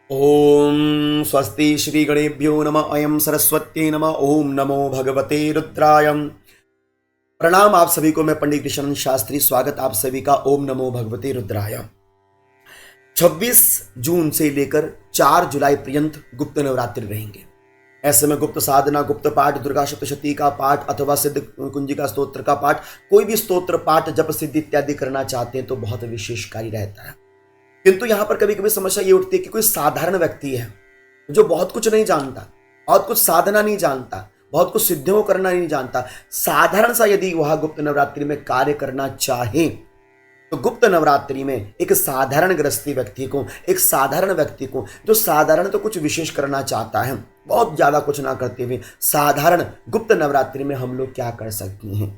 ओम स्वस्ति श्री गणेभ्यो नमः। अयम सरस्वती नमः। ओम नमो भगवते रुद्राय। प्रणाम आप सभी को। मैं पंडित कृष्णानंद शास्त्री, स्वागत आप सभी का ओम नमो भगवते रुद्राय। 26 जून से लेकर 4 जुलाई पर्यंत गुप्त नवरात्रि रहेंगे। ऐसे में गुप्त साधना, गुप्त पाठ, दुर्गा सप्तशती का पाठ अथवा सिद्ध कुंजिका स्तोत्र का पाठ, कोई भी स्तोत्र पाठ, जप सिद्धि इत्यादि करना चाहते हैं तो बहुत विशेषकारी रहता है। किंतु यहां पर कभी कभी समस्या ये उठती है कि कोई साधारण व्यक्ति है जो बहुत कुछ नहीं जानता, बहुत कुछ साधना नहीं जानता, बहुत कुछ सिद्धियों करना नहीं जानता, साधारण सा यदि वह गुप्त नवरात्रि में कार्य करना चाहे तो गुप्त नवरात्रि में एक साधारण गृहस्थी व्यक्ति को, एक साधारण व्यक्ति को जो साधारण तो कुछ विशेष करना चाहता है, बहुत ज्यादा कुछ ना करते हुए साधारण गुप्त नवरात्रि में हम लोग क्या कर सकते हैं।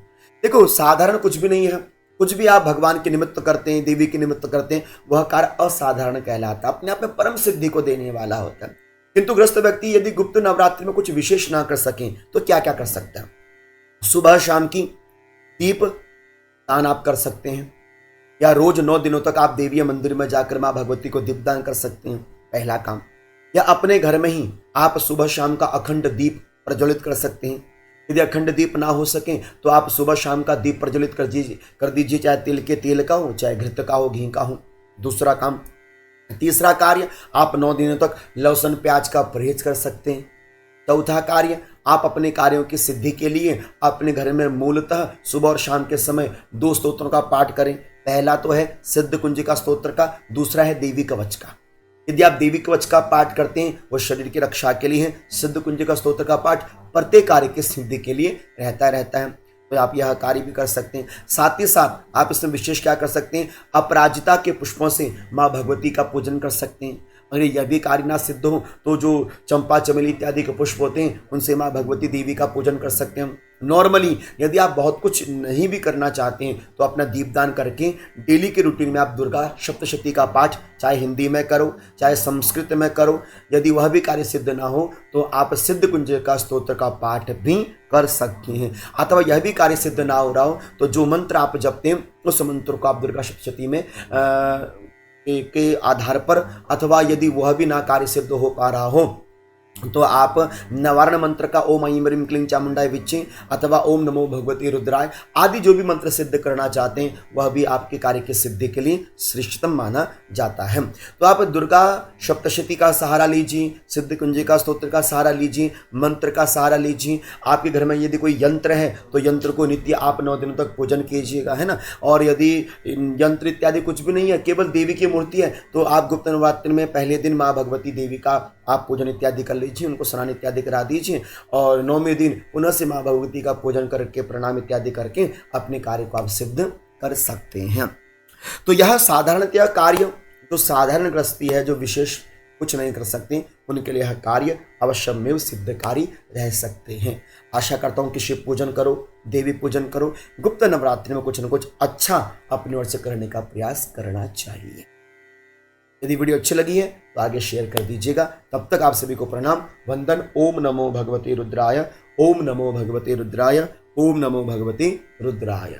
देखो, साधारण कुछ भी नहीं है। कुछ भी आप भगवान के निमित्त करते हैं, देवी के निमित्त करते हैं, वह कार्य असाधारण कहलाता है, अपने आप में परम सिद्धि को देने वाला होता है। किंतु ग्रस्त व्यक्ति यदि गुप्त नवरात्रि में कुछ विशेष ना कर सकें तो क्या क्या कर सकता है। सुबह शाम की दीप दान आप कर सकते हैं, या रोज 9 दिनों तक आप देवी मंदिर में जाकर मां भगवती को दीपदान कर सकते हैं, पहला काम। या अपने घर में ही आप सुबह शाम का अखंड दीप प्रज्वलित कर सकते हैं। यदि अखंड दीप ना हो सके तो आप सुबह शाम का दीप प्रज्वलित कर दीजिए, चाहे तिल के तेल का हो, चाहे घृत का हो, घी का हो। दूसरा काम। तीसरा कार्य, आप 9 दिनों तक लहसुन प्याज का परहेज कर सकते हैं। चौथा कार्य, आप अपने कार्यों की सिद्धि के लिए अपने घर में मूलतः सुबह और शाम के समय 2 स्तोत्रों का पाठ करें। पहला तो है सिद्ध कुंजिका स्तोत्र का, दूसरा है देवी कवच का। यदि आप देवी कवच का पाठ करते हैं वो शरीर की रक्षा के लिए है, सिद्ध कुंजिका स्तोत्र का पाठ प्रत्येक कार्य की सिद्धि के लिए रहता है, तो आप यह कार्य भी कर सकते हैं। साथ ही साथ आप इसमें विशेष क्या कर सकते हैं, अपराजिता के पुष्पों से माँ भगवती का पूजन कर सकते हैं। अगर यह भी कार्य ना सिद्ध हो तो जो चंपा चमेली इत्यादि के पुष्प होते हैं उनसे माँ भगवती देवी का पूजन कर सकते हैं। नॉर्मली यदि आप बहुत कुछ नहीं भी करना चाहते हैं तो अपना दीपदान करके डेली के रूटीन में आप दुर्गा सप्तशती का पाठ चाहे हिंदी में करो चाहे संस्कृत में करो। यदि वह भी कार्य सिद्ध ना हो तो आप सिद्ध कुंजिका स्तोत्र का पाठ भी कर सकते हैं। अथवा यह भी कार्य सिद्ध ना हो रहा हो तो जो मंत्र आप जपते हैं उस मंत्र को आप दुर्गा सप्तशती में के आधार पर, अथवा यदि वह भी ना कार्य सिद्ध हो पा रहा हो तो आप नवारण मंत्र का ओम ऐं ह्रीं क्लीं चामुंडाय विच्चे अथवा ओम नमो भगवते रुद्राय आदि जो भी मंत्र सिद्ध करना चाहते हैं वह भी आपके कार्य की सिद्धि के लिए श्रेष्ठतम माना जाता है। तो आप दुर्गा सप्तशती का सहारा लीजिए, सिद्ध कुंजिका स्तोत्र का सहारा लीजिए, मंत्र का सहारा लीजिए। आपके घर में यदि कोई यंत्र है तो यंत्र को नित्य आप 9 दिनों तक पूजन कीजिएगा, है ना। और यदि यंत्र इत्यादि कुछ भी नहीं है, केवल देवी की मूर्ति है, तो आप गुप्त नवरात्रि में पहले दिन माँ भगवती देवी का आप पूजन इत्यादि कर लीजिए, उनको स्नान इत्यादि करा दीजिए और 9वें दिन पुनः से माँ भगवती का पूजन करके प्रणाम इत्यादि करके अपने कार्य को आप सिद्ध कर सकते हैं। तो यह साधारणतया कार्य जो साधारण गृहस्थी है, जो विशेष कुछ नहीं कर सकते, उनके लिए यह कार्य अवश्यमेव सिद्धकारी रह सकते हैं। आशा करता हूँ कि शिव पूजन करो, देवी पूजन करो, गुप्त नवरात्रि में कुछ न कुछ अच्छा अपनी ओर से करने का प्रयास करना चाहिए। यदि वीडियो अच्छी लगी है तो आगे शेयर कर दीजिएगा। तब तक आप सभी को प्रणाम, वंदन। ओम नमो भगवते रुद्राय, ओम नमो भगवते रुद्राय, ओम नमो भगवते रुद्राय।